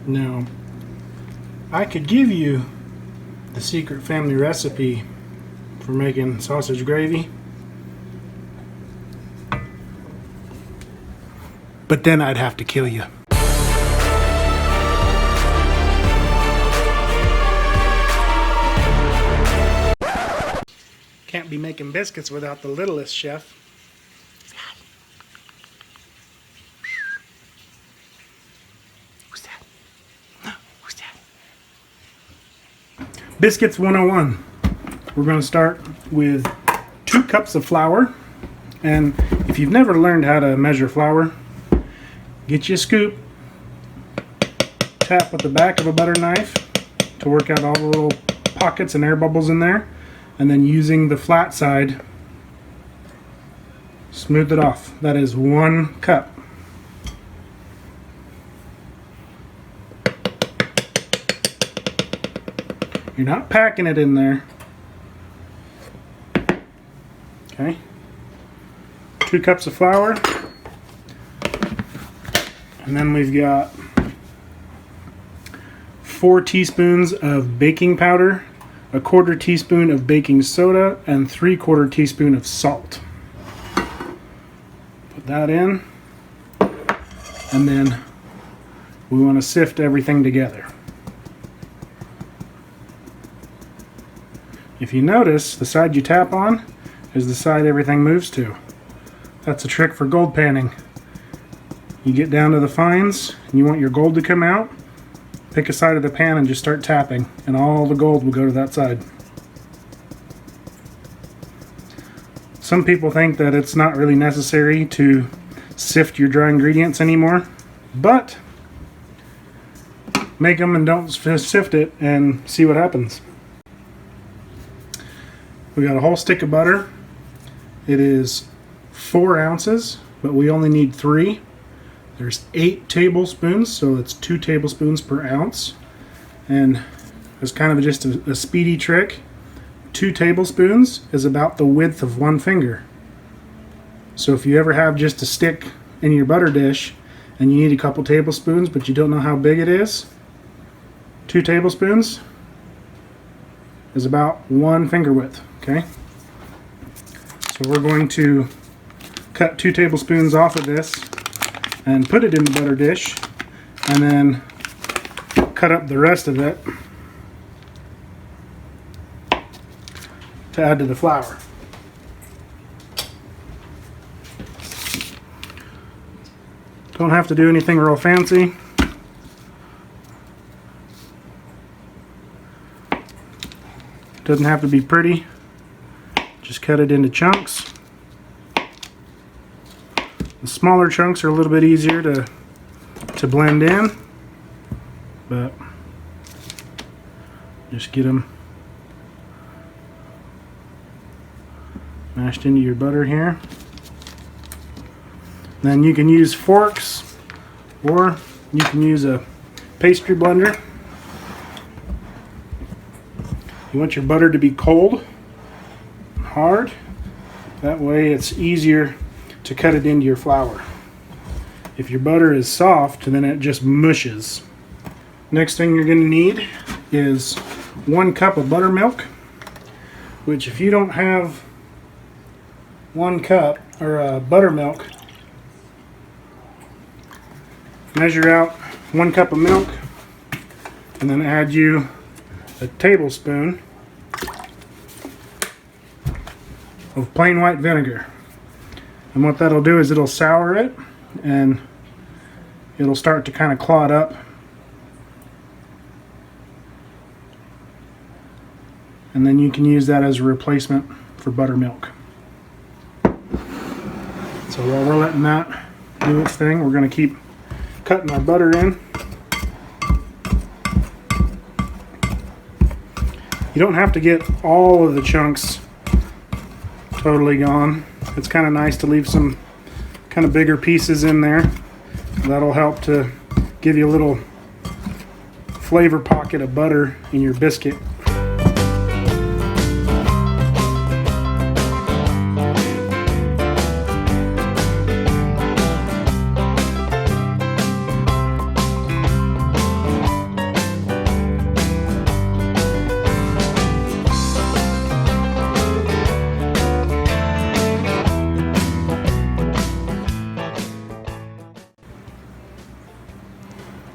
Now, I could give you the secret family recipe for making sausage gravy, but then I'd have to kill you. Can't be making biscuits without the littlest chef. Who's that? Who's that? Biscuits 101. We're going to start with 2 cups of flour. And if you've never learned how to measure flour, get you a scoop, tap with the back of a butter knife to work out all the little pockets and air bubbles in there, and then using the flat side, smooth it off. That is 1 cup. You're not packing it in there. Okay. 2 cups of flour. And then we've got 4 teaspoons of baking powder, 1/4 teaspoon of baking soda, and 3/4 teaspoon of salt. Put that in, and then we want to sift everything together. If you notice, the side you tap on is the side everything moves to. That's a trick for gold panning. You get down to the fines and you want your gold to come out, pick a side of the pan and just start tapping, and all the gold will go to that side. Some people think that it's not really necessary to sift your dry ingredients anymore, but make them and don't sift it and see what happens. We got a whole stick of butter. It is 4 ounces, but we only need 3. There's 8 tablespoons, so it's 2 tablespoons per ounce. And as kind of just a speedy trick, 2 tablespoons is about the width of 1 finger. So if you ever have just a stick in your butter dish and you need a couple tablespoons but you don't know how big it is, 2 tablespoons is about 1 finger width. Okay? So we're going to cut 2 tablespoons off of this and put it in the butter dish, and then cut up the rest of it to add to the flour. Don't have to do anything real fancy. Doesn't have to be pretty. Just cut it into chunks. The smaller chunks are a little bit easier to blend in, but just get them mashed into your butter here. Then you can use forks, or you can use a pastry blender. You want your butter to be cold, hard. That way it's easier to cut it into your flour. If your butter is soft, then it just mushes. Next thing you're going to need is 1 cup of buttermilk, which if you don't have 1 cup or buttermilk, measure out 1 cup of milk and then add you a tablespoon of plain white vinegar. And what that'll do is it'll sour it and it'll start to kind of clot up. And then you can use that as a replacement for buttermilk. So while we're letting that do its thing, we're going to keep cutting our butter in. You don't have to get all of the chunks totally gone. It's kind of nice to leave some kind of bigger pieces in there. That'll help to give you a little flavor pocket of butter in your biscuit.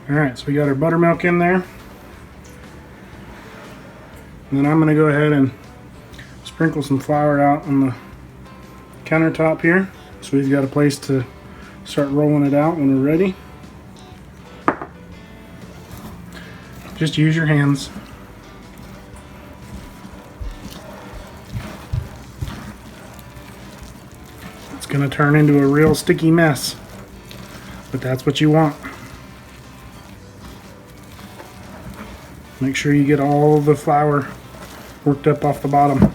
Alright, so we got our buttermilk in there. And then I'm going to go ahead and sprinkle some flour out on the countertop here. So we've got a place to start rolling it out when we're ready. Just use your hands. It's going to turn into a real sticky mess, but that's what you want. Make sure you get all the flour worked up off the bottom.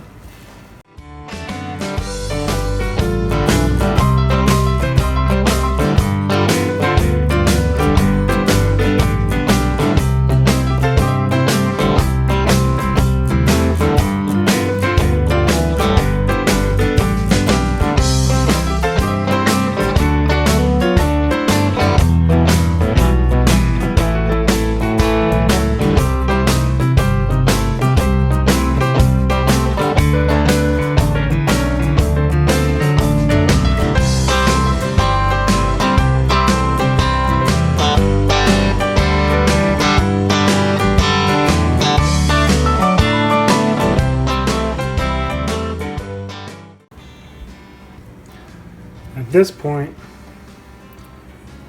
At this point,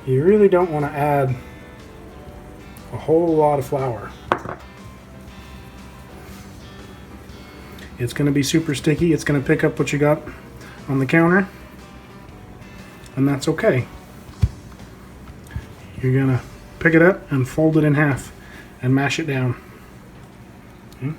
you really don't want to add a whole lot of flour. It's going to be super sticky. It's going to pick up what you got on the counter, and that's okay. You're going to pick it up and fold it in half and mash it down. Okay.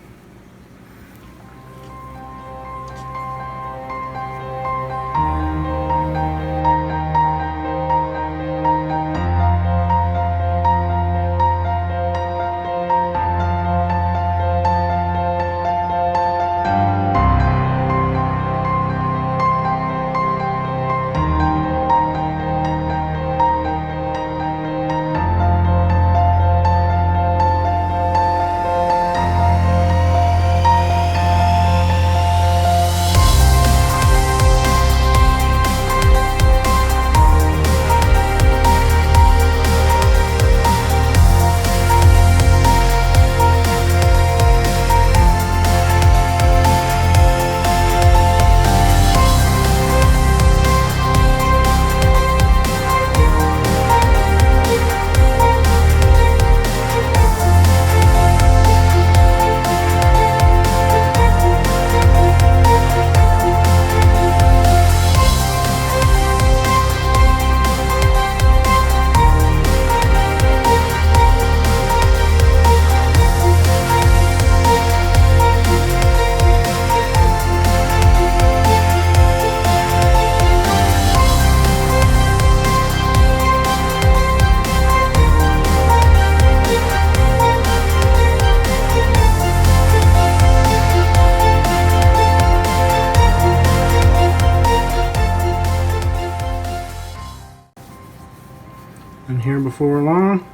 And here before long,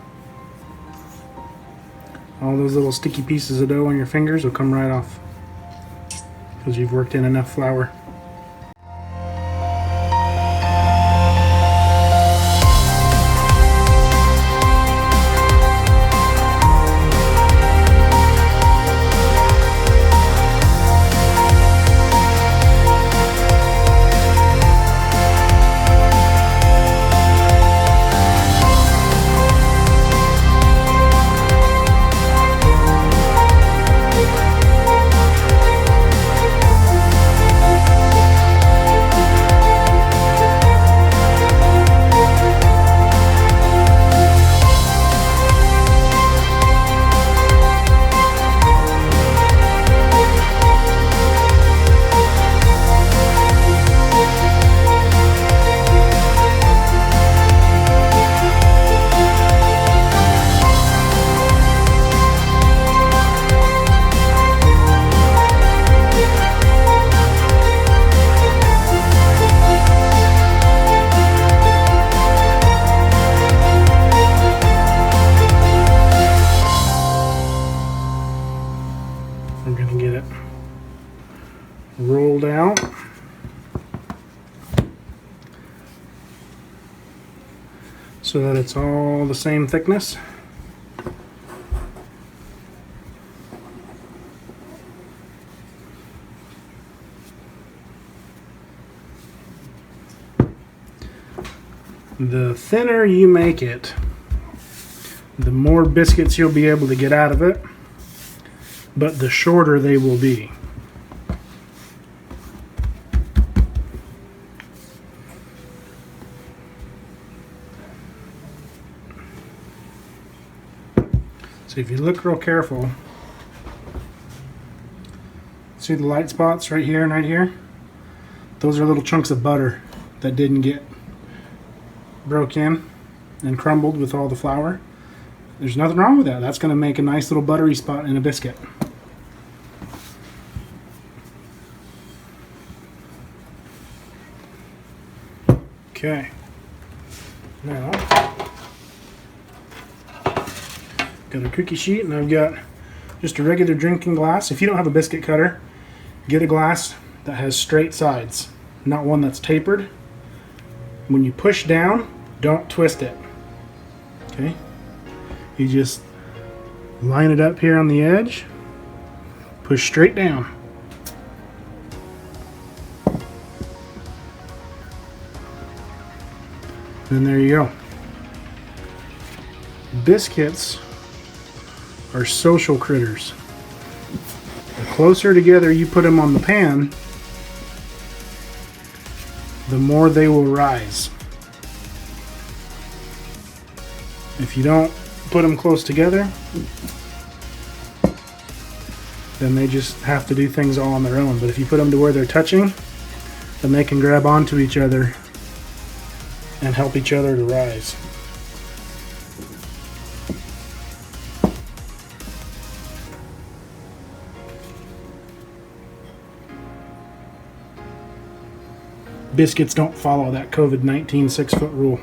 all those little sticky pieces of dough on your fingers will come right off because you've worked in enough flour. We're going to get it rolled out. So that it's all the same thickness. The thinner you make it, the more biscuits you'll be able to get out of it, but the shorter they will be. So if you look real careful, see the light spots right here and right here? Those are little chunks of butter that didn't get broke in and crumbled with all the flour. There's nothing wrong with that. That's going to make a nice little buttery spot in a biscuit. Okay. Now, got a cookie sheet, and I've got just a regular drinking glass. If you don't have a biscuit cutter, get a glass that has straight sides, not one that's tapered. When you push down, don't twist it. Okay? You just line it up here on the edge, push straight down. And there you go. Biscuits are social critters. The closer together you put them on the pan, the more they will rise. If you don't put them close together, then they just have to do things all on their own. But if you put them to where they're touching, then they can grab onto each other and help each other to rise. Biscuits don't follow that COVID-19 6-foot rule.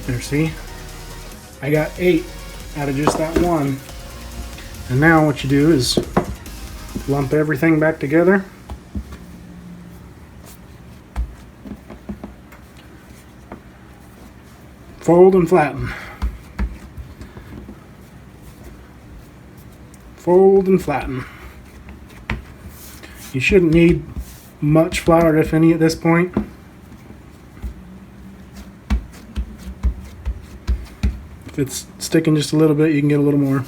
There, see? I got 8 out of just that one. And now what you do is lump everything back together. Fold and flatten. Fold and flatten. You shouldn't need much flour, if any, at this point. If it's sticking just a little bit, you can get a little more.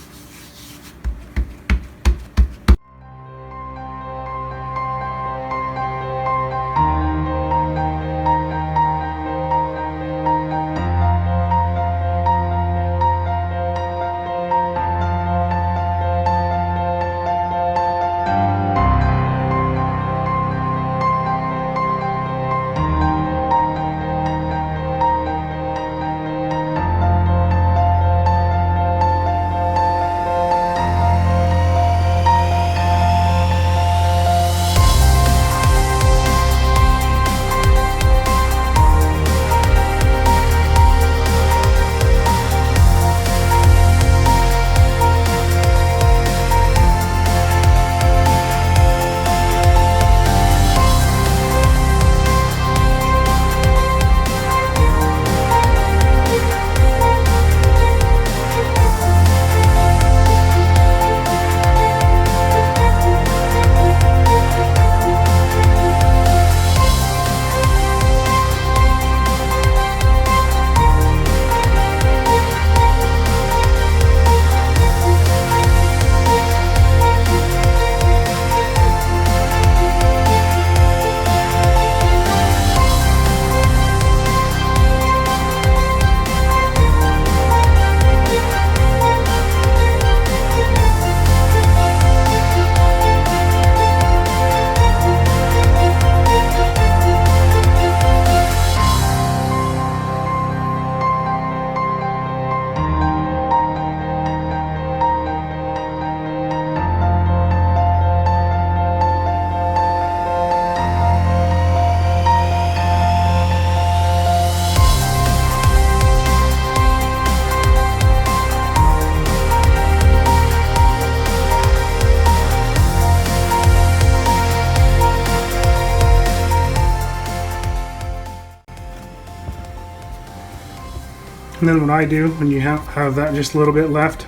And then what I do when you have that just a little bit left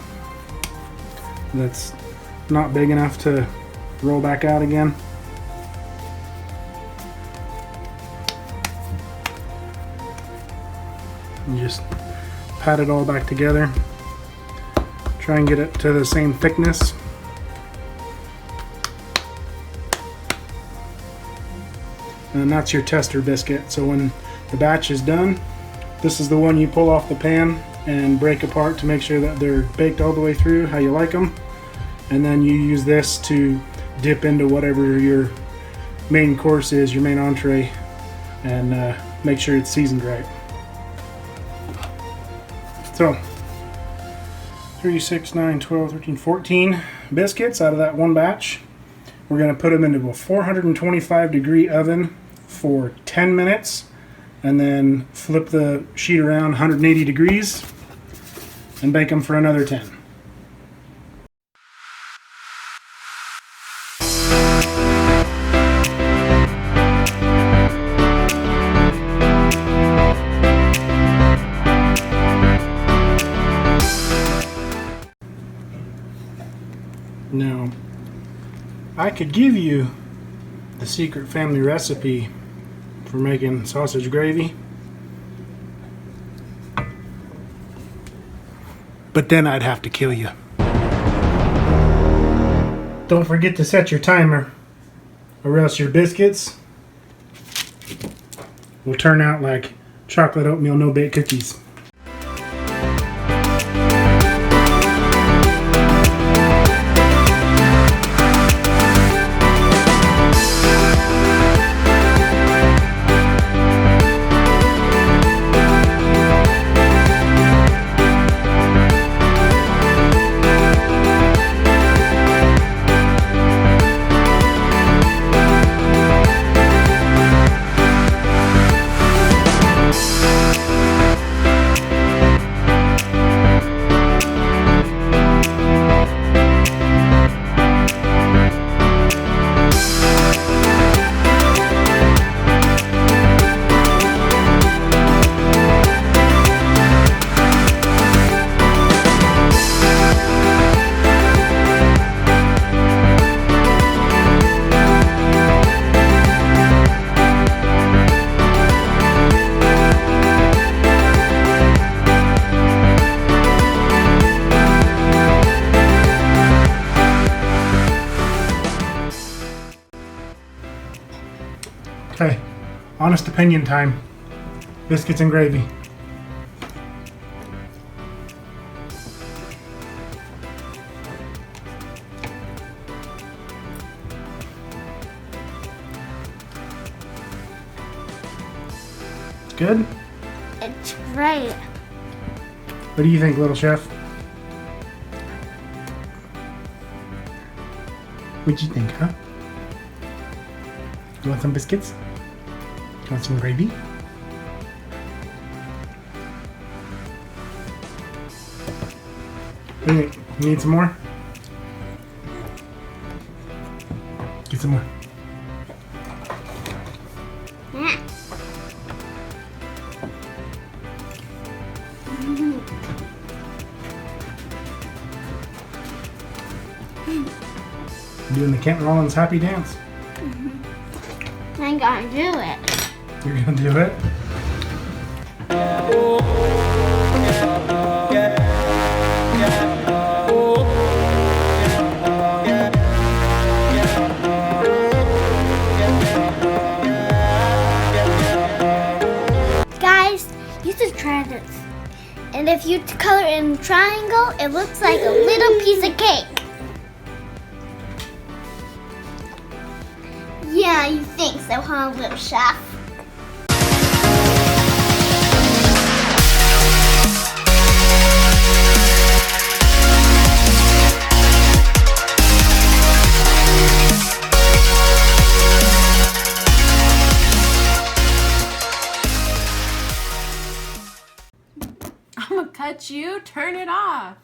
that's not big enough to roll back out again, you just pat it all back together. Try and get it to the same thickness. And that's your tester biscuit. So when the batch is done, this is the one you pull off the pan and break apart to make sure that they're baked all the way through how you like them. And then you use this to dip into whatever your main course is, your main entree, and make sure it's seasoned right. So 3, 6, 9, 12, 13, 14 biscuits out of that one batch. We're going to put them into a 425 degree oven for 10 minutes and then flip the sheet around 180 degrees and bake them for another 10. Now, I could give you the secret family recipe for making sausage gravy, but then I'd have to kill you. Don't forget to set your timer, or else your biscuits will turn out like chocolate oatmeal no-bake cookies. Okay, honest opinion time. Biscuits and gravy. It's good? It's great. What do you think, little chef? What'd you think, huh? You want some biscuits? You want some gravy? You need some more? Get some more. Doing the Kent Rollins happy dance. I'm gonna do it. You're gonna do it? Guys, you should try this. And if you color it in triangle, it looks like a little piece of cake. Yeah, you think so, huh, little chef? I'm gonna cut you. Turn it off.